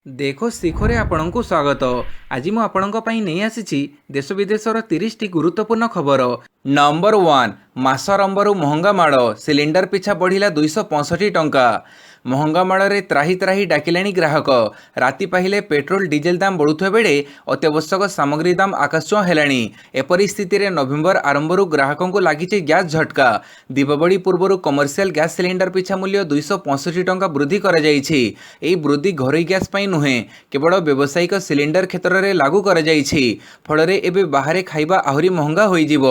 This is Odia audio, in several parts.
देखो ଶିଖରେ ଆପଣଙ୍କୁ ସ୍ୱାଗତ। ଆଜି ମୁଁ ଆପଣଙ୍କ ପାଇଁ ନେଇ ଆସିଛି ଦେଶ ବିଦେଶର 30ଟି ଗୁରୁତ୍ୱପୂର୍ଣ୍ଣ ଖବର। ନମ୍ବର 1, ମାସ ଆରମ୍ଭରୁ ମହଙ୍ଗା ମାଡ଼, ସିଲିଣ୍ଡର ପିଛା ବଢ଼ିଲା 265 ଟଙ୍କା। ମହଙ୍ଗା ମାଡ଼ରେ ତ୍ରାହି ତ୍ରାହି ଡାକିଲେଣି ଗ୍ରାହକ। ରାତି ପାହିଲେ ପେଟ୍ରୋଲ ଡିଜେଲ ଦାମ ବଢ଼ୁଥିବା ବେଳେ ଅତ୍ୟାବଶ୍ୟକ ସାମଗ୍ରୀ ଦାମ ଆକାଶଛୁଆଁ ହେଲାଣି। ଏପରି ସ୍ଥିତିରେ ନଭେମ୍ବର ଆରମ୍ଭରୁ ଗ୍ରାହକଙ୍କୁ ଲାଗିଛି ଗ୍ୟାସ୍ ଝଟକା। ଦୀପାବଳି ପୂର୍ବରୁ କମର୍ସିଆଲ ଗ୍ୟାସ୍ ସିଲିଣ୍ଡର ପିଛା ମୂଲ୍ୟ 265 ଟଙ୍କା ବୃଦ୍ଧି କରାଯାଇଛି। ଏହି ବୃଦ୍ଧି ଘରୋଇ ଗ୍ୟାସ୍ ପାଇଁ ନୁହେଁ, କେବଳ ବ୍ୟବସାୟିକ ସିଲିଣ୍ଡର କ୍ଷେତ୍ରରେ ଲାଗୁ କରାଯାଇଛି। ଫଳରେ ଏବେ ବାହାରେ ଖାଇବା ଆହୁରି ମହଙ୍ଗା ହୋଇଯିବ।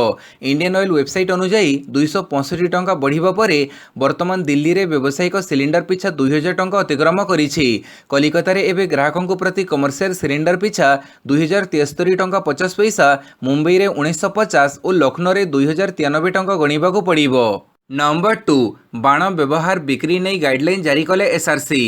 ଇଣ୍ଡିଆନ୍ ଅଏଲ ୱେବସାଇଟ୍ ଅନୁଯାୟୀ 265 ଟଙ୍କା ବଢ଼ିବା ପରେ ବର୍ତ୍ତମାନ ଦିଲ୍ଲୀରେ ବ୍ୟବସାୟିକ ସିଲିଣ୍ଡର ପିଛା 2000 ଟଙ୍କା ଅତିକ୍ରମ କରିଛି। କଲିକତାରେ ଏବେ ଗ୍ରାହକଙ୍କ ପ୍ରତି କମର୍ସିଆଲ ସିଲିଣ୍ଡର ପିଛା 2073 ଟଙ୍କା 50 ପଇସା, ମୁମ୍ବାଇରେ 1950 ଓ ଲକ୍ଷ୍ନୌରେ 2093 ଟଙ୍କା ଗଣିବାକୁ ପଡ଼ିବ। ନମ୍ବର 2, ବାଣ ବ୍ୟବହାର ବିକ୍ରି ନେଇ ଗାଇଡଲାଇନ୍ ଜାରି କଲେ ଏସ୍ଆର୍ସି।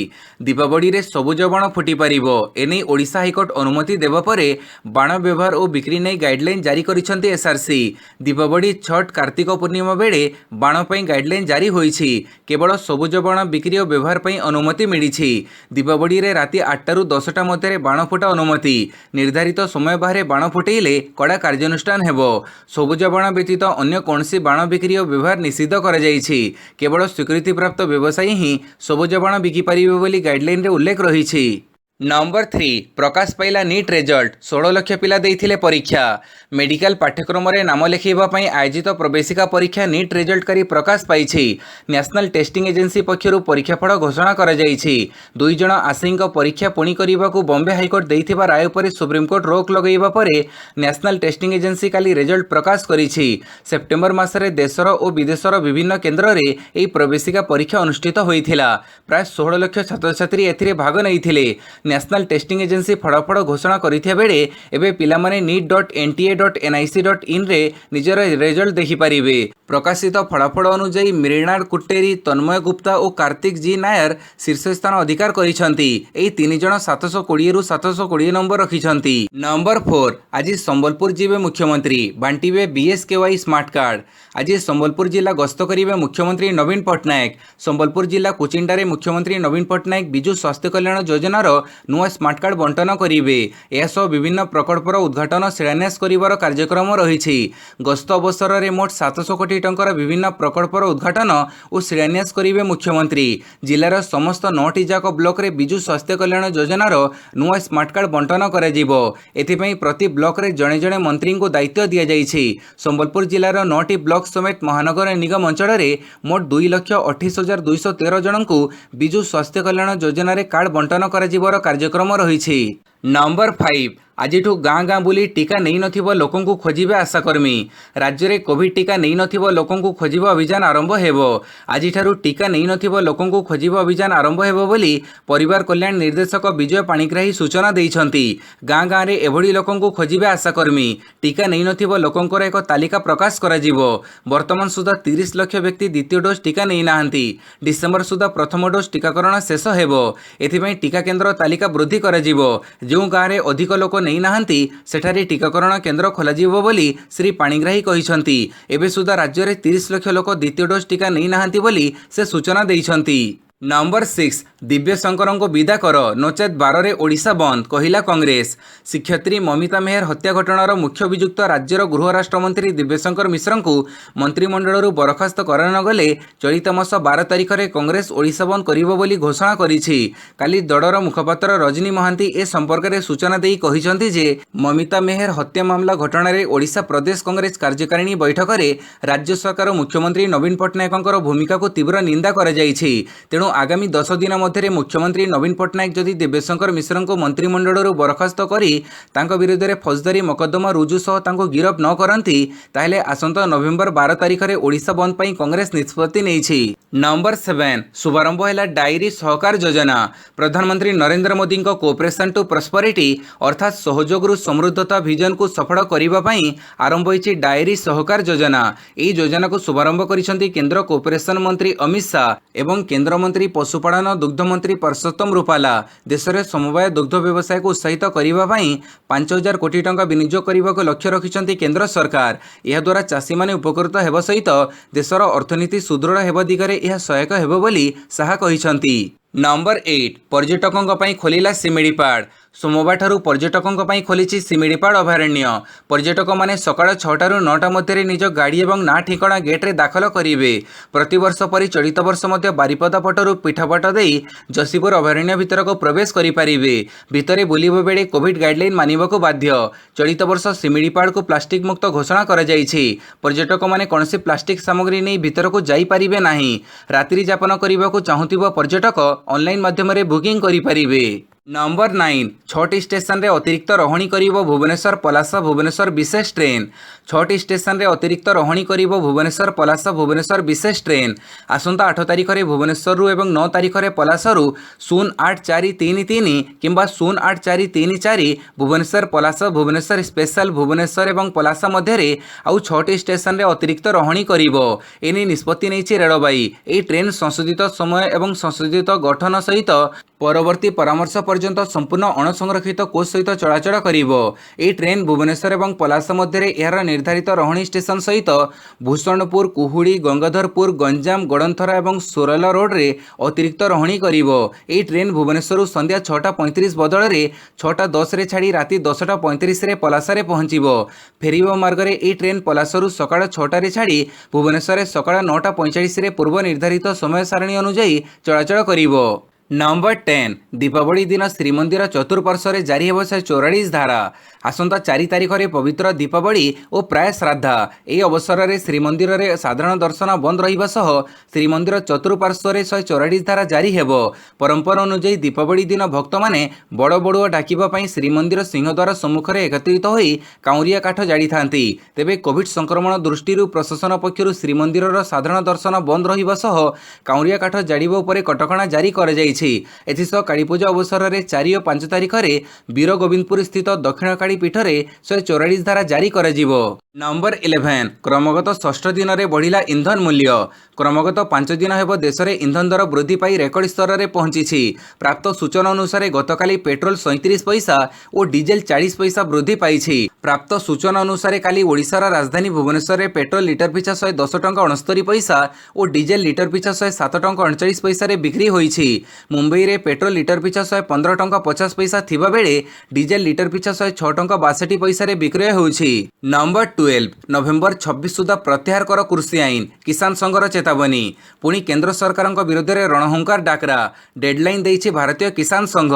ଦୀପାବଳିରେ ସବୁଜ ବାଣ ଫୁଟିପାରିବ। ଏନେଇ ଓଡ଼ିଶା ହାଇକୋର୍ଟ ଅନୁମତି ଦେବା ପରେ ବାଣ ବ୍ୟବହାର ଓ ବିକ୍ରି ନେଇ ଗାଇଡଲାଇନ୍ ଜାରି କରିଛନ୍ତି ଏସ୍ଆର୍ସି। ଦୀପାବଳି, ଛଟ୍, କାର୍ତ୍ତିକ ପୂର୍ଣ୍ଣିମା ବେଳେ ବାଣ ପାଇଁ ଗାଇଡଲାଇନ୍ ଜାରି ହୋଇଛି। କେବଳ ସବୁଜ ବାଣ ବିକ୍ରି ଓ ବ୍ୟବହାର ପାଇଁ ଅନୁମତି ମିଳିଛି। ଦୀପାବଳିରେ ରାତି 8ଟାରୁ 10ଟା ମଧ୍ୟରେ ବାଣ ଫୁଟା ଅନୁମତି। ନିର୍ଦ୍ଧାରିତ ସମୟ ବାହାରେ ବାଣ ଫୁଟେଇଲେ କଡ଼ା କାର୍ଯ୍ୟାନୁଷ୍ଠାନ ହେବ। ସବୁଜ ବାଣ ବ୍ୟତୀତ ଅନ୍ୟ କୌଣସି ବାଣ ବିକ୍ରି ଓ ବ୍ୟବହାର ନିଷିଦ୍ଧ କରାଯାଇଛି। କେବଳ ସ୍ୱୀକୃତିପ୍ରାପ୍ତ ବ୍ୟବସାୟୀ ହିଁ ସବୁଜ ବାଣ ବିକିପାରିବେ ବୋଲି ଗାଇଡଲାଇନରେ ଉଲ୍ଲେଖ ରହିଛି। ନମ୍ବର 3, ପ୍ରକାଶ ପାଇଲା ନିଟ୍ ରେଜଲ୍ଟ। 16 ଲକ୍ଷ ପିଲା ଦେଇଥିଲେ ପରୀକ୍ଷା। ମେଡିକାଲ ପାଠ୍ୟକ୍ରମରେ ନାମ ଲେଖାଇବା ପାଇଁ ଆୟୋଜିତ ପ୍ରବେଶିକା ପରୀକ୍ଷା ନିଟ୍ ରେଜଲ୍ଟକାରୀ ପ୍ରକାଶ ପାଇଛି। ନ୍ୟାସନାଲ ଟେଷ୍ଟିଂ ଏଜେନ୍ସି ପକ୍ଷରୁ ପରୀକ୍ଷାଫଳ ଘୋଷଣା କରାଯାଇଛି। 2 ଜଣ ଆଶାୟୀଙ୍କ ପରୀକ୍ଷା ପୁଣି କରିବାକୁ ବମ୍ବେ ହାଇକୋର୍ଟ ଦେଇଥିବା ରାୟ ଉପରେ ସୁପ୍ରିମକୋର୍ଟ ରୋକ ଲଗାଇବା ପରେ ନ୍ୟାସନାଲ ଟେଷ୍ଟିଂ ଏଜେନ୍ସି କାଲି ରେଜଲ୍ଟ ପ୍ରକାଶ କରିଛି। ସେପ୍ଟେମ୍ବର ମାସରେ ଦେଶର ଓ ବିଦେଶର ବିଭିନ୍ନ କେନ୍ଦ୍ରରେ ଏହି ପ୍ରବେଶିକା ପରୀକ୍ଷା ଅନୁଷ୍ଠିତ ହୋଇଥିଲା। ପ୍ରାୟ 16 ଲକ୍ଷ ଛାତ୍ରଛାତ୍ରୀ ଏଥିରେ ଭାଗ ନେଇଥିଲେ। ନ୍ୟାସନାଲ ଟେଷ୍ଟିଂ ଏଜେନ୍ସି ଫଳାଫଳ ଘୋଷଣା କରିଥିବା ବେଳେ ଏବେ ପିଲାମାନେ NEET.NTA.nic.inରେ ନିଜର ରେଜଲ୍ଟ ଦେଖିପାରିବେ। ପ୍ରକାଶିତ ଫଳାଫଳ ଅନୁଯାୟୀ ମୃଣାଳ କୁଟ୍ଟେରୀ, ତନ୍ମୟ ଗୁପ୍ତା ଓ କାର୍ତ୍ତିକ ଜି ନାୟର ଶୀର୍ଷ ସ୍ଥାନ ଅଧିକାର କରିଛନ୍ତି। ଏହି 3 ଜଣ 720ରୁ 720 ନମ୍ବର ରଖିଛନ୍ତି। ନମ୍ବର 4, ଆଜି ସମ୍ବଲପୁର ଯିବେ ମୁଖ୍ୟମନ୍ତ୍ରୀ, ବାଣ୍ଟିବେ BSKY ସ୍ମାର୍ଟ କାର୍ଡ। ଆଜି ସମ୍ବଲପୁର ଜିଲ୍ଲା ଗସ୍ତ କରିବେ ମୁଖ୍ୟମନ୍ତ୍ରୀ ନବୀନ ପଟ୍ଟନାୟକ। ସମ୍ବଲପୁର ଜିଲ୍ଲା କୁଚିଣ୍ଡାରେ ମୁଖ୍ୟମନ୍ତ୍ରୀ ନବୀନ ପଟ୍ଟନାୟକ ବିଜୁ ସ୍ୱାସ୍ଥ୍ୟ କଲ୍ୟାଣ ଯୋଜନାର ନୂଆ ସ୍ମାର୍ଟ କାର୍ଡ ବଣ୍ଟନ କରିବେ। ଏହାସହ ବିଭିନ୍ନ ପ୍ରକଳ୍ପର ଉଦ୍ଘାଟନ, ଶିଳାନ୍ୟାସ କରିବାର କାର୍ଯ୍ୟକ୍ରମ ରହିଛି। ଗସ୍ତ ଅବସରରେ ମୋଟ 700 କୋଟି ଟଙ୍କାର ବିଭିନ୍ନ ପ୍ରକଳ୍ପର ଉଦ୍ଘାଟନ ଓ ଶିଳାନ୍ୟାସ କରିବେ ମୁଖ୍ୟମନ୍ତ୍ରୀ। ଜିଲ୍ଲାର ସମସ୍ତ 9ଟି ଯାକ ବ୍ଲକରେ ବିଜୁ ସ୍ୱାସ୍ଥ୍ୟ କଲ୍ୟାଣ ଯୋଜନାର ନୂଆ ସ୍ମାର୍ଟ କାର୍ଡ ବଣ୍ଟନ କରାଯିବ। ଏଥିପାଇଁ ପ୍ରତି ବ୍ଲକରେ ଜଣେ ଜଣେ ମନ୍ତ୍ରୀଙ୍କୁ ଦାୟିତ୍ୱ ଦିଆଯାଇଛି। ସମ୍ବଲପୁର ଜିଲ୍ଲାର 9ଟି ବ୍ଲକ ସମେତ ମହାନଗର ନିଗମ ଅଞ୍ଚଳରେ ମୋଟ 2,28,213 ଜଣଙ୍କୁ ବିଜୁ ସ୍ୱାସ୍ଥ୍ୟ କଲ୍ୟାଣ ଯୋଜନାରେ କାର୍ଡ ବଣ୍ଟନ କରାଯିବାର କାର୍ଯ୍ୟକ୍ରମ ରହିଛି। ନମ୍ବର 5, ଆଜିଠୁ ଗାଁ ଗାଁ ବୁଲି ଟିକା ନେଇନଥିବା ଲୋକଙ୍କୁ ଖୋଜିବେ ଆଶାକର୍ମୀ। ରାଜ୍ୟରେ କୋଭିଡ୍ ଟିକା ନେଇନଥିବା ଲୋକଙ୍କୁ ଖୋଜିବା ଅଭିଯାନ ଆରମ୍ଭ ହେବ। ଆଜିଠାରୁ ଟିକା ନେଇନଥିବା ଲୋକଙ୍କୁ ଖୋଜିବା ଅଭିଯାନ ଆରମ୍ଭ ହେବ ବୋଲି ପରିବାର କଲ୍ୟାଣ ନିର୍ଦ୍ଦେଶକ ବିଜୟ ପାଣିଗ୍ରାହୀ ସୂଚନା ଦେଇଛନ୍ତି। ଗାଁ ଗାଁରେ ଏଭଳି ଲୋକଙ୍କୁ ଖୋଜିବେ ଆଶାକର୍ମୀ। ଟିକା ନେଇନଥିବା ଲୋକଙ୍କର ଏକ ତାଲିକା ପ୍ରକାଶ କରାଯିବ। ବର୍ତ୍ତମାନ ସୁଦ୍ଧା 30 ଲକ୍ଷ ବ୍ୟକ୍ତି ଦ୍ୱିତୀୟ ଡୋଜ ଟିକା ନେଇନାହାନ୍ତି। ଡିସେମ୍ବର ସୁଦ୍ଧା ପ୍ରଥମ ଡୋଜ ଟିକାକରଣ ଶେଷ ହେବ। ଏଥିପାଇଁ ଟିକା କେନ୍ଦ୍ର ତାଲିକା ବୃଦ୍ଧି କରାଯିବ। ଯେଉଁ ଗାଁରେ ଅଧିକ ଲୋକ ନେଇନାହାନ୍ତି ସେଠାରେ ଟିକାକରଣ କେନ୍ଦ୍ର ଖୋଲାଯିବ ବୋଲି ଶ୍ରୀ ପାଣିଗ୍ରାହୀ କହିଛନ୍ତି। ଏବେ ସୁଦ୍ଧା ରାଜ୍ୟରେ 30 ଲକ୍ଷ ଲୋକ ଦ୍ୱିତୀୟ ଡୋଜ ଟିକା ନେଇନାହାନ୍ତି ବୋଲି ସେ ସୂଚନା ଦେଇଛନ୍ତି। ନମ୍ବର 6, ଦିବ୍ୟଶଙ୍କରଙ୍କୁ ବିଦା କର, ନଚେତ୍ 12ରେ ଓଡ଼ିଶା ବନ୍ଦ, କହିଲା କଂଗ୍ରେସ। ଶିକ୍ଷୟିତ୍ରୀ ମମିତା ମେହେର ହତ୍ୟା ଘଟଣାର ମୁଖ୍ୟ ଅଭିଯୁକ୍ତ ରାଜ୍ୟର ଗୃହ ରାଷ୍ଟ୍ରମନ୍ତ୍ରୀ ଦିବ୍ୟଶଙ୍କର ମିଶ୍ରଙ୍କୁ ମନ୍ତ୍ରିମଣ୍ଡଳରୁ ବରଖାସ୍ତ କରାନଗଲେ ଚଳିତ ମାସ 12 ତାରିଖରେ କଂଗ୍ରେସ ଓଡ଼ିଶା ବନ୍ଦ କରିବ ବୋଲି ଘୋଷଣା କରିଛି। କାଲି ଦଳର ମୁଖପାତ୍ର ରଜନୀ ମହାନ୍ତି ଏ ସମ୍ପର୍କରେ ସୂଚନା ଦେଇ କହିଛନ୍ତି ଯେ ମମିତା ମେହେର ହତ୍ୟା ମାମଲା ଘଟଣାରେ ଓଡ଼ିଶା ପ୍ରଦେଶ କଂଗ୍ରେସ କାର୍ଯ୍ୟକାରିଣୀ ବୈଠକରେ ରାଜ୍ୟ ସରକାର ଓ ମୁଖ୍ୟମନ୍ତ୍ରୀ ନବୀନ ପଟ୍ଟନାୟକଙ୍କର ଭୂମିକାକୁ ତୀବ୍ର ନିନ୍ଦା କରାଯାଇଛି। ତେଣୁ ଆଗାମୀ 10 ଦିନ ମଧ୍ୟରେ ମୁଖ୍ୟମନ୍ତ୍ରୀ ନବୀନ ପଟ୍ଟନାୟକ ଯଦି ଦିବ୍ୟଶଙ୍କର ମିଶ୍ରଙ୍କୁ ମନ୍ତ୍ରିମଣ୍ଡଳରୁ ବରଖାସ୍ତ କରି ତାଙ୍କ ବିରୁଦ୍ଧରେ ଫୌଜଦାରୀ ମକଦ୍ଦମା ରୁଜୁ ସହ ତାଙ୍କୁ ଗିରଫ ନ କରନ୍ତି ତାହେଲେ ଆସନ୍ତା ନଭେମ୍ବର 12 ତାରିଖରେ ଓଡ଼ିଶା ବନ୍ଦ ପାଇଁ କଂଗ୍ରେସ ନିଷ୍ପତ୍ତି ନେଇଛି। ନମ୍ବର 7, ଶୁଭାରମ୍ଭ ହେଲା ଡାଇରୀ ସହକାର ଯୋଜନା। ପ୍ରଧାନମନ୍ତ୍ରୀ ନରେନ୍ଦ୍ର ମୋଦିଙ୍କ କୋଅପରେସନ ଟୁ ପ୍ରସ୍ପରିଟି ଅର୍ଥାତ୍ ସହଯୋଗରୁ ସମୃଦ୍ଧତା ଭିଜନକୁ ସଫଳ କରିବା ପାଇଁ ଆରମ୍ଭ ହୋଇଛି ଡାଏରୀ ସହକାର ଯୋଜନା। ଏହି ଯୋଜନାକୁ ଶୁଭାରମ୍ଭ କରିଛନ୍ତି କେନ୍ଦ୍ର କୋଅପରେସନ ମନ୍ତ୍ରୀ ଅମିତ ଶାହ ଏବଂ କେନ୍ଦ୍ରମନ୍ତ୍ରୀ ପଶୁପାଳନ ଦୁଗ୍ଧମନ୍ତ୍ରୀ ପରଷୋତ୍ତମ ରୂପାଲା। ଦେଶରେ ସମବାୟ ଦୁଗ୍ଧ ବ୍ୟବସାୟକୁ ଉତ୍ସାହିତ କରିବା ପାଇଁ 5,000 କୋଟି ଟଙ୍କା ବିନିଯୋଗ କରିବାକୁ ଲକ୍ଷ୍ୟ ରଖିଛନ୍ତି କେନ୍ଦ୍ର ସରକାର। ଏହାଦ୍ୱାରା ଚାଷୀମାନେ ଉପକୃତ ହେବା ସହିତ ଦେଶର ଅର୍ଥନୀତି ସୁଦୃଢ଼ ହେବା ଦିଗରେ ଏହା ସହାୟକ ହେବ ବୋଲି ଶାହ କହିଛନ୍ତି। नंबर 8 पर्यटकों ପାଇଁ ଖୋଲିଲା ଶିମିଳିପାଳ। सोमवार ठाରୁ पर्यटकों ପାଇଁ ଖୋଲିଛି ଶିମିଳିପାଳ ଅଭୟାରଣ୍ୟ। पर्यटकମାନେ ସକାଳ 6ଟାରୁ 9ଟା ମଧ୍ୟରେ ନିଜ ଗାଡ଼ି ଏବଂ ନାଁ ଠିକଣା ଗେଟ୍ରେ ଦାଖଲ କରିବେ। ପ୍ରତିବର୍ଷ ପରି ଚଳିତ ବର୍ଷ ମଧ୍ୟ ବାରିପଦା ପଟରୁ ପିଠପଟ ଦେଇ ଯଶୀପୁର ଅଭୟାରଣ୍ୟ ଭିତରକୁ ପ୍ରବେଶ କରିପାରିବେ। ଭିତରେ ବୁଲିବା ବେଳେ କୋଭିଡ୍ ଗାଇଡଲାଇନ୍ ମାନିବାକୁ ବାଧ୍ୟ। ଚଳିତ ବର୍ଷ ଶିମିଳିପାଳକୁ ପ୍ଲାଷ୍ଟିକ୍ ମୁକ୍ତ ଘୋଷଣା କରାଯାଇଛି। पर्यटकମାନେ କୌଣସି ପ୍ଲାଷ୍ଟିକ୍ ସାମଗ୍ରୀ ନେଇ ଭିତରକୁ ଯାଇପାରିବେ ନାହିଁ। ରାତ୍ରି ଯାପନ କରିବାକୁ ଚାହୁଁଥିବା पर्यटक ऑनलाइन माध्यम बुकिंग करें। नंबर 9 6टी स्टेशन रे अतिरिक्त रहणी करिवो भुवनेश्वर पलासा भुवनेश्वर विशेष ट्रेन। 6टी स्टेशन रे अतिरिक्त रहणी करिवो भुवनेश्वर पलासा भुवनेश्वर विशेष ट्रेन। आसंता 8 तारिख रे भुवनेश्वर रु एवं 9 तारिख रे पलासा रु 08433 किंबा 08434 भुवनेश्वर पलासा भुवनेश्वर स्पेशल भुवनेश्वर एवं पलासा मध्य रे आउ 6टी स्टेशन रे अतिरिक्त रहणी करिवो। एनी निष्पत्ति नेछि रेलबाई। ए ट्रेन संशोधित समय एवं संशोधित गठन सहित परवर्ती परामर्श पर्यंत संपूर्ण अणसंरक्षित कोच सहित चलाचल करिवो। ए ट्रेन भुवनेश्वर एवं पलासा मध्य एहार निर्धारित रहणी स्टेशन सहित भूषणपुर कुहुड़ी गंगाधरपुर गंजाम गड़ंथरा एवं सोरल रोड रे अतिरिक्त रहणी करिवो। ए ट्रेन भुवनेश्वर संध्या 6:35 बदल रे 6:10 रे छाड़ी राति 10:35 रे पलासा रे पहुंचीबो। फेरिबो मार्ग रे ए ट्रेन पलासा सकाळ 6टा रे छाड़ी भुवनेश्वर सकाळ 9:45 रे पूर्व निर्धारित समय सारणी अनुसार चलाचल करिवो। नंबर 10 दीपावली दिन श्रीमंदिर चतुर्पार्श्व रे जारी हेब 44 धारा। आसंता 4 तारिख रे पवित्र दीपावली और प्राय श्राद्धा। ए अवसर रे श्रीमंदिर रे साधारण दर्शन बंद रहिबा सह श्रीमंदिर चतुर्पार्श्व रे 144 धारा जारी हेब। परंपरा अनुसार दीपावली दिन भक्त माने बड़ बड़ुआ डाकिबा पई श्रीमंदिर सिंहद्वार सम्मुख रे एकत्रित होई काउरिया काठ जाड़ी थांती। तेबे कोविड संक्रमण दृष्टि प्रशासन पक्षरु श्रीमंदिर साधारण दर्शन बंद रहिबा सह काउरिया काठ जाड़िबा उपरे कटकणा जारी कर जाई। एथिसह कालीपूजा अवसर में 4 और 5 तारिख में वीर गोविंदपुर स्थित दक्षिण काली पीठ में 144 धारा जारी कर। नंबर 11 क्रमगत 6 दिन में बढ़िला इंधन मूल्य। क्रमगत 5 दिन हेब देश में इंधन दर वृद्धि पाई रेकर्ड स्तर में पहुंची। प्राप्त सूचना अनुसार गतकाली पेट्रोल 37 पैसा और डीजेल 40 पैसा वृद्धि पाई। प्राप्त सूचना अनुसार काली ओडिशार राजधानी भुवनेश्वर में पेट्रोल लिटर पिछा 110 टंका 69 पैसा और डीजेल लिटर पिछा 107 टंका 39 पैसा बिक्री होईछि। मुंबई रे पेट्रोल लिटर पिछा 115 टंका 50 पैसा थिबा बेले डीजेल लिटर पिछा 106 टंका 62 पैसा रे विक्रय होउछि। नंबर 12 नवेम्बर 26 सुधा प्रत्याहार कर कृषि आईन किसान संघर चेतावनी। पुणी केंद्र सरकार विरोध में रणहुंकार डाकरा। डेडलाइन देइछि भारतीय किसान संघ।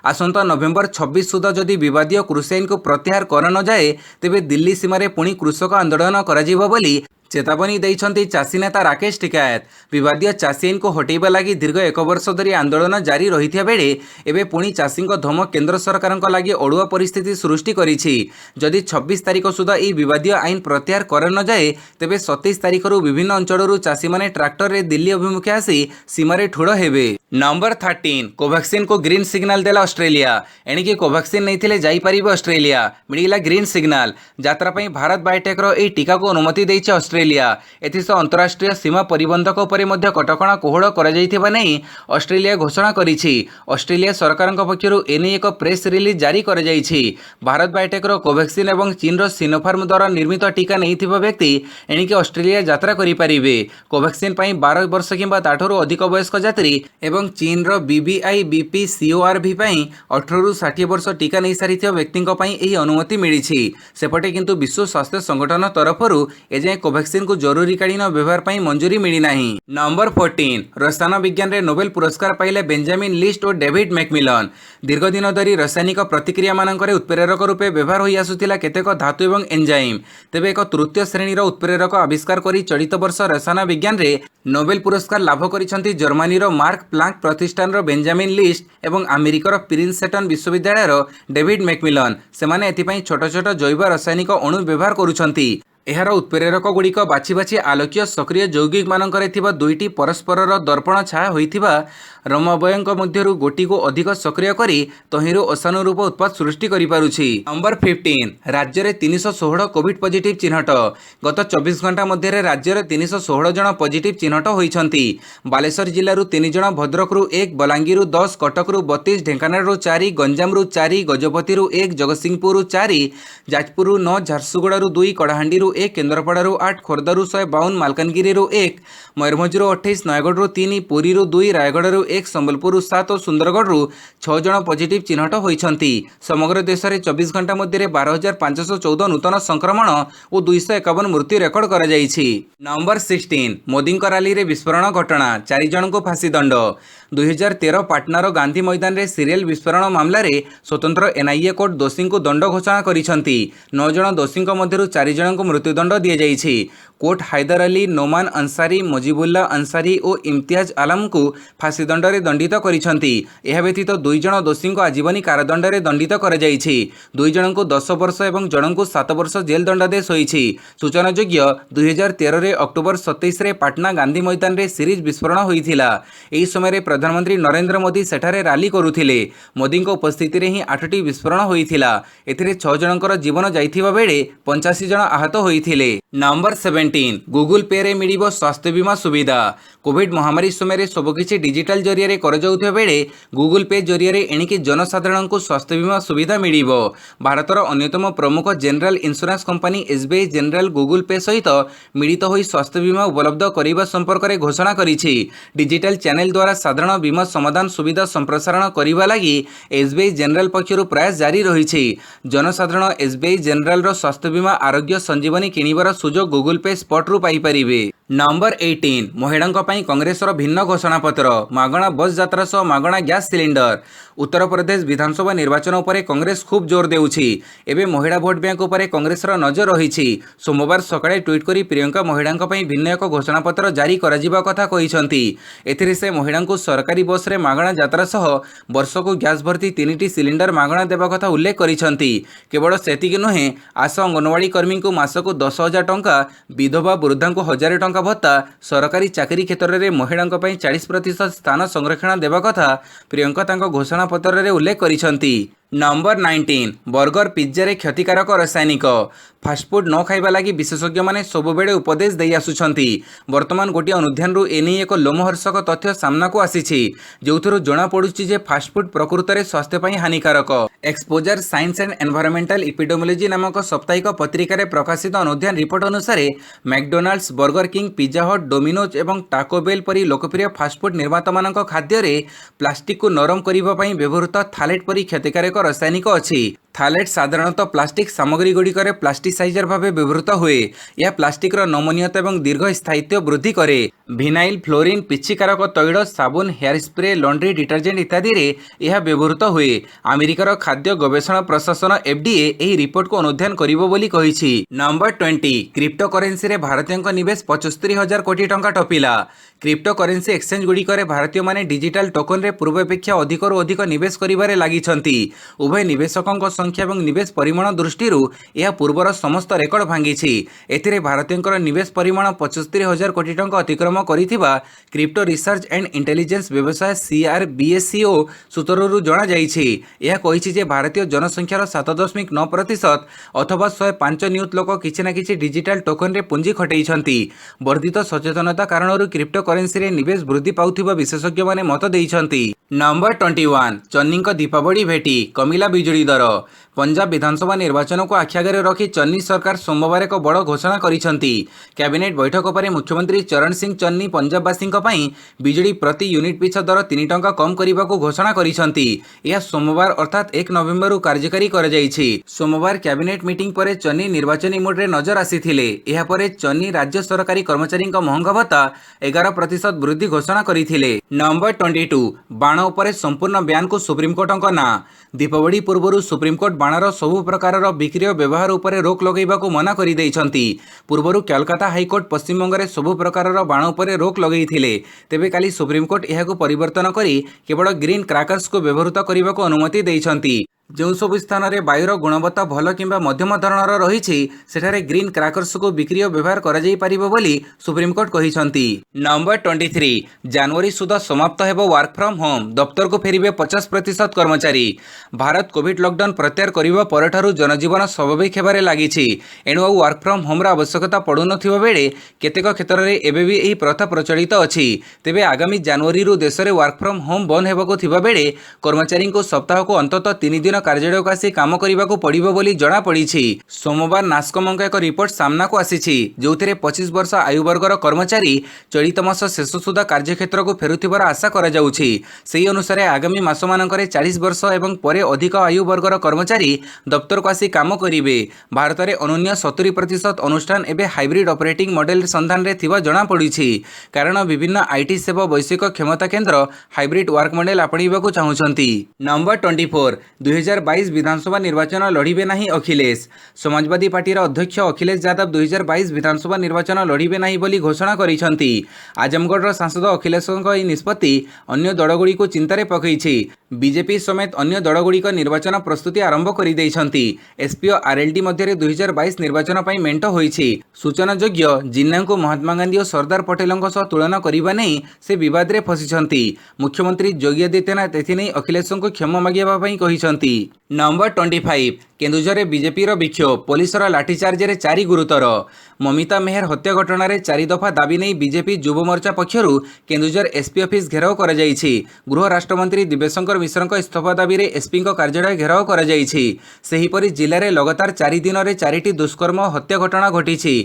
आसंता नवेम्बर 26 सुधा जदि विवादीय कृषि आईन को प्रत्याहार कर न जाए तेबे दिल्ली सीमार पुणी कृषक आंदोलन कराजिबो बोली चेतावनी देइछन्ति चाषी नेता राकेश टिकायत। विवादीय चाषी आईन को हटेबा लगी दीर्घ 1 वर्ष धरी आंदोलन जारी रही बेले एबे पुणी चाषी धमक केंद्र सरकार लगी अड़ुआ परिस्थिति सृष्टि करिछि। जदि 26 तारिख सुधा यह विवादीय आईन प्रत्याहार कर न जाए तेबे 27 तारिख विभिन्न अंचल चाषी माने ट्रैक्टर रे दिल्ली अभिमुखे आसी सीमारे ठुड़ हेबे। नंबर 13 कोवैक्सीन को ग्रीन सिग्नल देला ऑस्ट्रेलिया। एणिकी कोवैक्सीन नहीं जाई परिबे ऑस्ट्रेलिया मिला ग्रीन सिग्नल। यात्रा पई भारत बायोटेक रो ए टीका को अनुमति देइछि ऑस्ट्रेलिया। एथिसह अंतरराष्ट्रीय सीमा परिबंधक उपरे मध्य कटकणा कोहड़ कर जाइथिबा नै ऑस्ट्रेलिया घोषणा करिछि। ऑस्ट्रेलिया सरकारक पक्षरु एने एक प्रेस रिलीज जारी कर जाइछि। भारत बायोटेक रो कोवैक्सीन एवं चीन रो सिनोफार्म द्वारा निर्मित टीका नैथिबा व्यक्ति एणिकी ऑस्ट्रेलिया यात्रा करि परिबे। कोवैक्सीन पई 12 वर्ष किंबा ताठरो अधिक वयस्क यात्री एवं चीन रो बीबीआई बीपी सीओआरवी पई 18 रु 60 वर्ष टीका नै सारिथिबा व्यक्तिक पई एही अनुमति मिलिछि। सेपटे किंतु विश्व स्वास्थ्य संगठन तरफरु एजे कोवैक्सीन को जरूरीकालीन व्यवहार पर मंजूरी मिली नहीं। नंबर 14 रसायन विज्ञान रे नोबेल पुरस्कार पाइले बेंजामिन लिस्ट और डेविड मैकमिलन। दीर्घ दिन धरी रासायनिक प्रतिक्रिया मानक उत्प्रेरक रूपे व्यवहार होई आसुथिला केतेक धातु एवं एंजाइम। तेबे एक तृतीय श्रेणी उत्प्रेरक आविष्कार करी चलित वर्ष रसायन विज्ञान रे नोबेल पुरस्कार लाभ करिसंती जर्मनी रो मार्क प्लांक प्रतिष्ठान रो बेंजामिन लिस्ट एवं अमेरिकार प्रिंसटन विश्वविद्यालय रो डेविड मैकमिलन। सेमाने एथिपई छोट छोट जैव रासायनिक अणु व्यवहार करुछंती। एहार उत्प्रेरक गुड़िक बाछि बाछि आलोकीय सक्रिय यौगिक मानकरे थिबा दुईटी परस्परर दर्पण छाया होइथिबा रमबयंक मध्यरु गोटी को अधिक सक्रिय करी तहिरु असानुरूप उत्पाद सृष्टि करि पारुछि। नंबर 15 राज्य रे 316 कोविड पॉजिटिव चिन्हट। गत 24 घंटा मध्य राज्य रे 316 जन पॉजिटिव चिन्हट होइछंती। बालेश्वर जिल्ला रु 3 जन, भद्रक रु 1, बलांगीर रु 10, कटक रु 32, ढेंकानाल रु 4, गंजाम रु 4, गजपति रु 1, जगतसिंहपुर रु 4, जाजपुर रु 9, झारसुगुड़ा रु 2, कड़ाहांडी रु 1, केन्द्रापड़ारू 8, खोर्धारू 152, मालकानगिरी 1, मयूरभंजरू 28, नयगढ़ 3, पुरी 2, रायगढ़ 1, संबलपुर 7 और सुंदरगढ़ 6 जन पॉजिटिव चिन्हट होइछंती। समग्र देश में 24 घंटा मध्य 12,514 नूतन संक्रमण और 251 मृत्यु रेकर्ड करा जाइछि। नंबर 16 मोदी रैली रे विस्फोरण घटना 4 जन को फांसी दंड। 2013 पाटनार गांधी मैदान रे सीरियल विस्फोरण मामला रे स्वतंत्र एनआईए कोर्ट दोषी को दंड घोषणा करिसंती। 9 जन दोषी मध्यरु 4 जन को मृत्युदंड दिया जाइछि। कोर्ट हैदर अली, नोमान अंसारी, मुजिबुल्ला अंसारी और इम्तियाज आलम को फांसी दंड रे दंडित करिसंती। एहा व्यतीत 2 जन दोषी को आजीवन कारादंड रे दंडित करा जाइछि। 2 जन को 10 वर्ष और जन को 7 वर्ष जेल दंडादेश होइछि। सूचनायोग्य 2013 रे अक्टोबर 27 रे पाटना गांधी मैदान रे सीरीज विस्फोरण होइथिला। एही समय प्रधानमंत्री नरेंद्र मोदी सेठारे रैली करुथिले। मोदी उपस्थिति रे ही 8टी विस्फोरण होइथिला। एथिरे 6 जनकर जीवन जाइथिबा बेले 85 जन आहत होइथिले। नंबर 17 गूगल पे रे मिलिबो स्वास्थ्य बीमा सुविधा। कोविड महामारी समय सबकिछि डिजिटल जरिया रे कर जाउथिबा बेले गूगल पे जरिया रे एणिकी जनसाधारण को स्वास्थ्य बीमा सुविधा मिलिबो। भारतर अन्यतम प्रमुख general insurance company SBI general Google पे सहित मिलित होई स्वास्थ्य बीमा उपलब्ध करिबा संपर्क रे घोषणा करिछि। डिजिटल चैनल द्वारा साधारण बीमा समाधान सुविधा संप्रसारण करिबा लागि एसबीआई जनरल पक्षरु प्रयास जारी रहिछि। जनसाधारण एसबीआई जनरल रो स्वास्थ्य बीमा आरोग्य संजीवनी किनिबार सुजोग गूगल पे स्पॉट रु पाई परिबे। नंबर 18 महिलांक पई कांग्रेसर भिन्न घोषणा पत्र मागणा बस यात्रा सह मागणा गैस सिलिंडर। उत्तर प्रदेश विधानसभा निर्वाचन उपरे कांग्रेस खूब जोर देउछि। एबे महिला भोट बैंक उपरे कांग्रेसर नजर रहिछि। सोमवार सकाळे ट्वीट करी प्रियंका महिलांक पई भिन्न एक घोषणा पत्र जारी करा जिबा कथा कहिसंती। एथिरे से महिलांको सरकारी बस रे मागणा यात्रा सह वर्षको गैस भर्ती 3टी सिलिंडर मागणा देबा कथा उल्लेख करिसंती। केवल सेतिक नुहे आशा अंगनवाड़ी कर्मी को मासको 10,000 टंका, विधवा वृद्धा को 1,000 टंका भत्ता, सरकारी चाकरी क्षेत्र में महिलांक पई 40% स्थान संरक्षण देबा कथा प्रियंका तांको घोषणा पत्र रे उल्लेख करिसंती। नंबर 19 बर्गर पिज्जा रे क्षतिकारक रासायनिक। फास्टफुड न खाइबा लागि विशेषज्ञ माने सबुबेले उपदेश देई आसुछंती। वर्तमान गोटे अनुध्यान रु एनी एक लोमहर्षक तथ्य सामना को आसीछि, जोथुरु जणा पडुछि जे फास्टफुड प्रकृत रे स्वास्थ्य पई हानिकारक। एक्सपोजर साइंस एंड एनवायरमेंटल इपिडेमोलॉजी नामक साप्ताहिक पत्रिका रे प्रकाशित अनुध्यान रिपोर्ट अनुसार मैकडोनाल्ड्स, बर्गर किंग, पिज्जा हट, डोमिनोज एवं टाको बेल परी लोकप्रिय फास्टफुड निर्माता मानक खाद्य रे प्लास्टिक को नरम करिबा पई व्यवहृत थालेट परी क्षतिकारक रासायनिक अछि। थालेट साधारणतः प्लास्टिक सामग्री गुड़िकर प्लास्टिसाइजर भाव व्यवहृत हुए। यह प्लास्टिक नमनीयता और दीर्घ स्थायित्व वृद्धि करे। विनाइल, फ्लोरिन, पिच्छिकारक तैल, साबुन, हेयर स्प्रे, लॉन्ड्री डिटर्जेंट इत्यादि रे यह व्यवहृत हुए। अमेरिकार खाद्य गवेषणा प्रशासन एफडीए एही रिपोर्ट को अनुध्यान करिबो बोली कहिछि। नंबर 20 क्रिप्टो करेन्सी रे भारतीय निवेश 75,000 कोटी टंका टपिला। क्रिप्टो करेन्सी एक्सचेंज गुड़िकर भारतीय माने डिजिटल टोकन रे पूर्वापेक्षा अधिकरू अधिक निवेश करिबारे लागिछंती। उभय निवेशकों संख्या और निवेश परिमाण दृष्टि यह पूर्वर समस्त रेकर्ड भांगी। एथिरे भारतीय निवेश परिमाण 75,000 कोटी टंका अतिक्रम करिथिबा क्रिप्टो रिसर्च एंड इंटेलिजेंस व्यवसाय CRBSCO सूत्ररू जना जाइछि। यह कहिछि जे भारतीय जनसंख्यार 7.9% अथवा 105 नियुत लोक किछि ना किछि डिजिटल टोकन रे पुंजी खटेइछंती। वर्धित सचेतनता कारणरू क्रिप्टो करेन्सी रे निवेश वृद्धि पाउथिबा विशेषज्ञ माने मत देइछंती। नंबर 21 चन्नी दीपावली भेटी कमिला बिजुली दर। पंजाब विधानसभा निर्वाचन को आखिआगे रखी चन्नी सरकार सोमवार एक बड़ घोषणा करिसंती। कैबिनेट बैठक पर मुख्यमंत्री चरण सिंह चन्नी पंजाबवासी बिजुली प्रति यूनिट पिछा दर 3 टंका कम करने को घोषणा करिसंती। यह सोमवार अर्थात 1 नवेम्बर कार्यकारी कर जाइछि। सोमवार कैबिनेट मीटिंग पर चन्नी निर्वाचनी मोड रे नजर आसीथिले। एहा परे चन्नी राज्य सरकारी कर्मचारी महंगा भत्ता 11% वृद्धि घोषणा करथिले। नंबर 22 बाण उपरे संपूर्ण ब्यान को सुप्रीमकोर्ट ना। दीपावली पूर्व सुप्रीमकोर्ट बाणर सबु प्रकार बिक्री और व्यवहार उपरे रोक लगेबा को मना करि दैछंती। पूर्वरु कलकत्ता हाईकोर्ट पश्चिमबंग रे सबु प्रकार बाण उपरे रोक लगैथिले। तेबे काली सुप्रीमकोर्ट एहाकु परिवर्तन करी केवल ग्रीन क्रैकर्स को व्यवहृत करने को अनुमति दैछंती। जो सब स्थान में वायुर गुणवत्ता भल किंबा मध्यम धरणर रही सेठारे ग्रीन क्रैकर्स को बिक्री और व्यवहार करा जाई परिबो बोली सुप्रीमकोर्ट कहिसंती। नंबर 23 जनवरी सुधा समाप्त हेबो वर्क फ्रॉम होम। दफ्तर को फेरिबे 50% कर्मचारी। भारत कोविड लॉकडाउन प्रत्याहार करिबा परठारु जनजीवन स्वाभाविक हेबारे लागिछि। एणु वर्क फ्रॉम होम आवश्यकता पड़ु नथिबा बेले केतेक क्षेत्र में एबे भी एही प्रथा प्रचलित अछि। तेबे आगामी जनवरी देश में वर्क फ्रॉम होम बंद हेबाको थिबा बेले कर्मचारी को सप्ताह को अंततः 3 दिन प्रतिदिन कार्यालयକୁ आसी काम କରିବାକୁ पड़िबो बोली जणा पड़िछि। सोमवार नास्कमଙ୍କ ଏକ ରିପୋର୍ଟ ସାମ୍ନାକୁ ଆସିଛି, ଯେଉଁଥିରେ 25 ବର୍ଷ ଆୟୁ ବର୍ଗର କର୍ମଚାରୀ ଚଳିତ ମାସ ଶେଷ ସୁଦ୍ଧା କାର୍ଯ୍ୟକ୍ଷେତ୍ରକୁ ଫେରୁଥିବାର ଆଶା କରାଯାଉଛି। ସେହି ଅନୁସାରେ ଆଗାମୀ ମାସମାନଙ୍କରେ 40 ବର୍ଷ ଏବଂ ପରେ ଅଧିକ ଆୟୁ ବର୍ଗର କର୍ମଚାରୀ ଦପ୍ତରକୁ ଆସି କାମ କରିବେ। ଭାରତରେ ଅନନ୍ୟ 70% ଅନୁଷ୍ଠାନ ଏବେ ହାଇବ୍ରିଡ୍ ଅପରେଟିଂ ମଡେଲ ସନ୍ଧାନରେ ଥିବା ଜଣାପଡ଼ିଛି, କାରଣ ବିଭିନ୍ନ ଆଇଟି ସେବା ବୈଷୟିକ କ୍ଷମତା କେନ୍ଦ୍ର ହାଇବ୍ରିଡ୍ ୱାର୍କ ମଡେଲ ଆପଣେଇବାକୁ ଚାହୁଁଛନ୍ତି। ନମ୍ବର 24 2022 ବିଧାନସଭା ନିର୍ବାଚନ ଲଢ଼ିବେ ନାହିଁ ଅଖିଲେଶ। ସମାଜବାଦୀ ପାର୍ଟିର ଅଧ୍ୟକ୍ଷ ଅଖିଲେଶ ଯାଦବ 2022 ବିଧାନସଭା ନିର୍ବାଚନ ଲଢ଼ିବେ ନାହିଁ ବୋଲି ଘୋଷଣା କରିଛନ୍ତି। ଆଜମଗଡ଼ର ସାଂସଦ ଅଖିଲେଶଙ୍କ ଏହି ନିଷ୍ପତ୍ତି ଅନ୍ୟ ଦଳଗୁଡ଼ିକୁ ଚିନ୍ତାରେ ପକାଇଛି। ବିଜେପି ସମେତ ଅନ୍ୟ ଦଳଗୁଡ଼ିକ ନିର୍ବାଚନ ପ୍ରସ୍ତୁତି ଆରମ୍ଭ କରିଦେଇଛନ୍ତି। ଏସ୍ପି ଓ ଆର୍ଏଲ୍ଡି ମଧ୍ୟରେ 2022 ନିର୍ବାଚନ ପାଇଁ ମେଣ୍ଟ ହୋଇଛି। ସୂଚନାଯୋଗ୍ୟ, ଜିନ୍ନାଙ୍କୁ ମହାତ୍ମା ଗାନ୍ଧୀ ଓ ସର୍ଦ୍ଦାର ପଟେଲଙ୍କ ସହ ତୁଳନା କରିବା ନେଇ ସେ ବିବାଦରେ ଫସିଛନ୍ତି। ମୁଖ୍ୟମନ୍ତ୍ରୀ ଯୋଗୀ ଆଦିତ୍ୟନାଥ ଏଥିନେଇ ଅଖିଲେଶଙ୍କୁ କ୍ଷମା ମାଗିବା ପାଇଁ କହିଛନ୍ତି। ନମ୍ବର 25 କେନ୍ଦୁଝରରେ ବିଜେପିର ବିକ୍ଷୋଭ, ପୋଲିସର ଲାଠିଚାର୍ଜରେ 4 ଗୁରୁତର। ମମିତା ମେହେର ହତ୍ୟା ଘଟଣାରେ 4 ଦଫା ଦାବି ନେଇ ବିଜେପି ଯୁବ ମୋର୍ଚ୍ଚା ପକ୍ଷରୁ କେନ୍ଦୁଝର ଏସ୍ପି ଅଫିସ୍ ଘେରାଉ କରାଯାଇଛି। ଗୃହ ରାଷ୍ଟ୍ରମନ୍ତ୍ରୀ ଦିବ୍ୟଶଙ୍କର ମିଶ୍ରଙ୍କ ଇସ୍ତଫା ଦାବିରେ ଏସ୍ପିଙ୍କ କାର୍ଯ୍ୟାଳୟ ଘେରାଉ କରାଯାଇଛି। ସେହିପରି ଜିଲ୍ଲାରେ ଲଗାତାର 4 ଦିନରେ 4ଟି ଦୁଷ୍କର୍ମ ଓ ହତ୍ୟା ଘଟଣା ଘଟିଛି।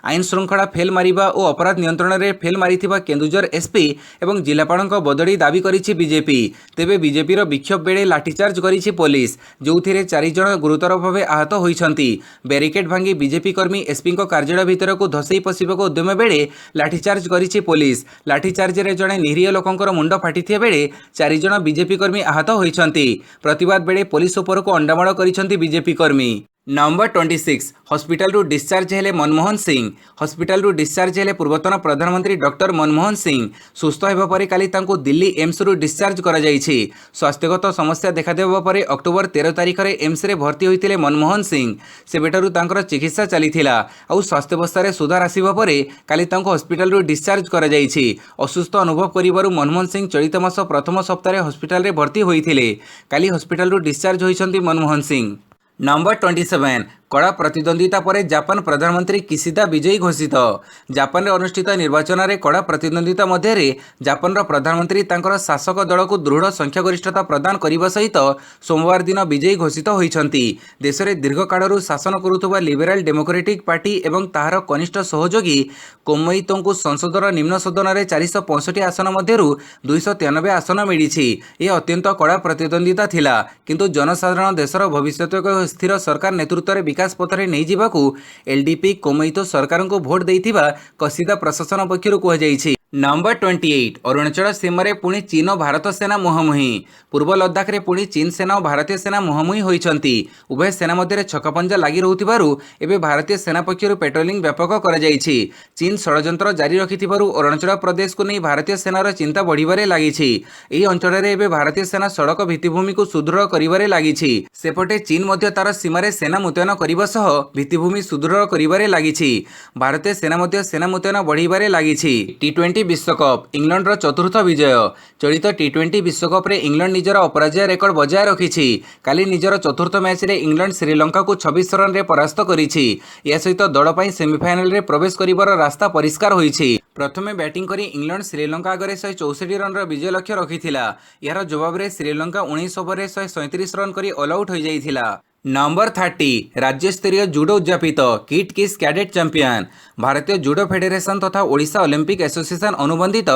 ଆଇନ ଶୃଙ୍ଖଳା ଫେଲ୍ ମାରିବା ଓ ଅପରାଧ ନିୟନ୍ତ୍ରଣରେ ଫେଲ୍ ମାରିଥିବା କେନ୍ଦୁଝର ଏସ୍ପି ଏବଂ ଜିଲ୍ଲାପାଳଙ୍କ ବଦଳି ଦାବି କରିଛି ବିଜେପି। ତେବେ ବିଜେପିର ବିକ୍ଷୋଭ ବେଳେ ଲାଠିଚାର୍ଜ କରିଛି ପୋଲିସ, ଯେଉଁଥିରେ 4 ଜଣ ଗୁରୁତର ଭାବେ ଆହତ ହୋଇଛନ୍ତି। ବ୍ୟାରିକେଡ୍ ଭାଙ୍ଗି ବିଜେପି କର୍ମୀ ଏସ୍ପିଙ୍କ କାର୍ଯ୍ୟାଳୟ ଭିତରକୁ ଧସେଇ ପଶିବାକୁ ଉଦ୍ୟମ ବେଳେ ଲାଠିଚାର୍ଜ କରିଛି ପୋଲିସ। ଲାଠିଚାର୍ଜରେ ଜଣେ ନିରୀହ ଲୋକଙ୍କର ମୁଣ୍ଡ ଫାଟିଥିବା ବେଳେ 4 ଜଣ ବିଜେପି କର୍ମୀ ଆହତ ହୋଇଛନ୍ତି। ପ୍ରତିବାଦ ବେଳେ ପୋଲିସ ଉପରକୁ ଅଣ୍ଡାମାଡ଼ କରିଛନ୍ତି ବିଜେପି କର୍ମୀ। ନମ୍ବର 26 ହସ୍ପିଟାଲରୁ ଡିସ୍ଚାର୍ଜ ହେଲେ ମନମୋହନ ସିଂ। ହସ୍ପିଟାଲରୁ ଡିସ୍ଚାର୍ଜ ହେଲେ ପୂର୍ବତନ ପ୍ରଧାନମନ୍ତ୍ରୀ ଡକ୍ଟର ମନମୋହନ ସିଂ। ସୁସ୍ଥ ହେବା ପରେ କାଲି ତାଙ୍କୁ ଦିଲ୍ଲୀ ଏମ୍ସରୁ ଡିସ୍ଚାର୍ଜ କରାଯାଇଛି। ସ୍ୱାସ୍ଥ୍ୟଗତ ସମସ୍ୟା ଦେଖାଦେବା ପରେ ଅକ୍ଟୋବର 13 ତାରିଖରେ ଏମ୍ସରେ ଭର୍ତ୍ତି ହୋଇଥିଲେ ମନମୋହନ ସିଂ। ସେବେଠାରୁ ତାଙ୍କର ଚିକିତ୍ସା ଚାଲିଥିଲା। ଆଉ ସ୍ୱାସ୍ଥ୍ୟାବସ୍ଥାରେ ସୁଧାର ଆସିବା ପରେ କାଲି ତାଙ୍କୁ ହସ୍ପିଟାଲରୁ ଡିସ୍ଚାର୍ଜ କରାଯାଇଛି। ଅସୁସ୍ଥ ଅନୁଭବ କରିବାରୁ ମନମୋହନ ସିଂ ଚଳିତ ମାସ ପ୍ରଥମ ସପ୍ତାହରେ ହସ୍ପିଟାଲରେ ଭର୍ତ୍ତି ହୋଇଥିଲେ। କାଲି ହସ୍ପିଟାଲରୁ ଡିସ୍ଚାର୍ଜ ହୋଇଛନ୍ତି ମନମୋହନ ସିଂ। ନମ୍ବର 27 କଡ଼ା ପ୍ରତିଦ୍ୱନ୍ଦ୍ୱିତା ପରେ ଜାପାନ ପ୍ରଧାନମନ୍ତ୍ରୀ କିସିଦା ବିଜୟୀ ଘୋଷିତ। ଜାପାନରେ ଅନୁଷ୍ଠିତ ନିର୍ବାଚନରେ କଡ଼ା ପ୍ରତିଦ୍ୱନ୍ଦ୍ୱିତା ମଧ୍ୟରେ ଜାପାନର ପ୍ରଧାନମନ୍ତ୍ରୀ ତାଙ୍କର ଶାସକ ଦଳକୁ ଦୃଢ଼ ସଂଖ୍ୟାଗରିଷ୍ଠତା ପ୍ରଦାନ କରିବା ସହିତ ସୋମବାର ଦିନ ବିଜୟୀ ଘୋଷିତ ହୋଇଛନ୍ତି। ଦେଶରେ ଦୀର୍ଘକାଳରୁ ଶାସନ କରୁଥିବା ଲିବେରାଲ ଡେମୋକ୍ରାଟିକ୍ ପାର୍ଟି ଏବଂ ତାହାର କନିଷ୍ଠ ସହଯୋଗୀ କୋମଇତୋଙ୍କୁ ସଂସଦର ନିମ୍ନ ସଦନରେ 465 ଆସନ ମଧ୍ୟରୁ 293 ଆସନ ମିଳିଛି। ଏ ଅତ୍ୟନ୍ତ କଡ଼ା ପ୍ରତିଦ୍ୱନ୍ଦ୍ୱିତା ଥିଲା, କିନ୍ତୁ ଜନସାଧାରଣ ଦେଶର ଭବିଷ୍ୟତକୁ ସ୍ଥିର ସରକାର ନେତୃତ୍ୱରେ ବିକାଶ ପଥରେ ନେଇଯିବାକୁ ଏଲ୍ଡିପି କୋମଇତୋ ସରକାରଙ୍କୁ ଭୋଟ ଦେଇଥିବା କସିଦା ପ୍ରଶାସନ ପକ୍ଷରୁ କୁହାଯାଇଛି। ନମ୍ବର 28 ଅରୁଣାଚଳ ସୀମାରେ ପୁଣି ଚୀନ ଓ ଭାରତ ସେନା ମୁହାଁମୁହିଁ। ପୂର୍ବ ଲଦାଖରେ ପୁଣି ଚୀନ ସେନା ଓ ଭାରତୀୟ ସେନା ମୁହାଁମୁହିଁ ହୋଇଛନ୍ତି। ଉଭୟ ସେନା ମଧ୍ୟରେ ଛକାପଞ୍ଝା ଲାଗି ରହୁଥିବାରୁ ଏବେ ଭାରତୀୟ ସେନା ପକ୍ଷରୁ ପେଟ୍ରୋଲିଂ ବ୍ୟାପକ କରାଯାଇଛି। ଚୀନ ଷଡ଼ଯନ୍ତ୍ର ଜାରି ରଖିଥିବାରୁ ଅରୁଣାଚଳ ପ୍ରଦେଶକୁ ନେଇ ଭାରତୀୟ ସେନାର ଚିନ୍ତା ବଢ଼ିବାରେ ଲାଗିଛି। ଏହି ଅଞ୍ଚଳରେ ଏବେ ଭାରତୀୟ ସେନା ସଡ଼କ ଭିତ୍ତିଭୂମିକୁ ସୁଦୃଢ଼ କରିବାରେ ଲାଗିଛି। ସେପଟେ ଚୀନ ମଧ୍ୟ ତାର ସୀମାରେ ସେନା ମୁତୟନ କରିବା ସହ ଭିତ୍ତିଭୂମି ସୁଦୃଢ଼ କରିବାରେ ଲାଗିଛି। ଭାରତୀୟ ସେନା ମଧ୍ୟ ସେନା ମୁତୟନ ବଢ଼ାଇବାରେ ଲାଗିଛି। T20 ବିଶ୍ୱକପ୍ ଇଂଲଣ୍ଡର ଚତୁର୍ଥ ବିଜୟ। ଚଳିତ T20 ବିଶ୍ୱକପ୍ରେ ଇଂଲଣ୍ଡ ନିଜର ଅପରାଜୟ ରେକର୍ଡ ବଜାୟ ରଖିଛି। କାଲି ନିଜର ଚତୁର୍ଥ ମ୍ୟାଚ୍ରେ ଇଂଲଣ୍ଡ ଶ୍ରୀଲଙ୍କାକୁ 26 ରନ୍ରେ ପରାସ୍ତ କରିଛି। ଏହା ସହିତ ଦଳ ପାଇଁ ସେମିଫାଇନାଲରେ ପ୍ରବେଶ କରିବାର ରାସ୍ତା ପରିଷ୍କାର ହୋଇଛି। ପ୍ରଥମେ ବ୍ୟାଟିଂ କରି ଇଂଲଣ୍ଡ ଶ୍ରୀଲଙ୍କା ଆଗରେ 164 ରନ୍ର ବିଜୟ ଲକ୍ଷ୍ୟ ରଖିଥିଲା। ଏହାର ଜବାବରେ ଶ୍ରୀଲଙ୍କା 19 ଓଭରରେ 137 ରନ୍ କରି ଅଲ୍ ଆଉଟ୍ ହୋଇଯାଇଥିଲା। ନମ୍ବର 30 ରାଜ୍ୟସ୍ତରୀୟ ଜୁଡୋ ଉଦ୍ଯାପିତ, କିଟ୍ କିସ୍ କ୍ୟାଡେଟ୍ ଚାମ୍ପିୟନ। ଭାରତୀୟ ଜୁଡୋ ଫେଡେରେସନ ତଥା ଓଡ଼ିଶା ଅଲିମ୍ପିକ୍ ଆସୋସିଏସନ ଅନୁବନ୍ଧିତ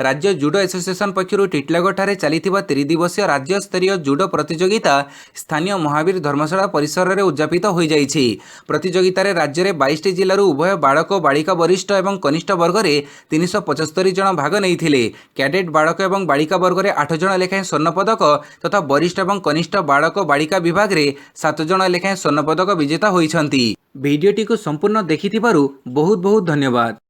ରାଜ୍ୟ ଜୁଡୋ ଆସୋସିଏସନ ପକ୍ଷରୁ ଟିଟଲାଗଡ଼ଠାରେ ଚାଲିଥିବା 3 ଦିବସୀୟ ରାଜ୍ୟସ୍ତରୀୟ ଜୁଡୋ ପ୍ରତିଯୋଗିତା ସ୍ଥାନୀୟ ମହାବୀର ଧର୍ମଶାଳା ପରିସରରେ ଉଦ୍ଯାପିତ ହୋଇଯାଇଛି। ପ୍ରତିଯୋଗିତାରେ ରାଜ୍ୟରେ 22ଟି ଜିଲ୍ଲାରୁ ଉଭୟ ବାଳକ ଓ ବାଳିକା ବରିଷ୍ଠ ଏବଂ କନିଷ୍ଠ ବର୍ଗରେ 375 ଜଣ ଭାଗ ନେଇଥିଲେ। କ୍ୟାଡେଟ୍ ବାଳକ ଏବଂ ବାଳିକା ବର୍ଗରେ 8 ଜଣ ଲେଖାଏଁ ସ୍ୱର୍ଣ୍ଣପଦକ ତଥା ବରିଷ୍ଠ ଏବଂ କନିଷ୍ଠ ବାଳକ ବାଳିକା ବିଭାଗରେ 7 ଜଣ ଲେଖାଏଁ ସ୍ୱର୍ଣ୍ଣପଦକ ବିଜେତା ହୋଇଛନ୍ତି। ଭିଡ଼ିଓଟିକୁ ସମ୍ପୂର୍ଣ୍ଣ ଦେଖିଥିବାରୁ ବହୁତ ବହୁତ ଧନ୍ୟବାଦ।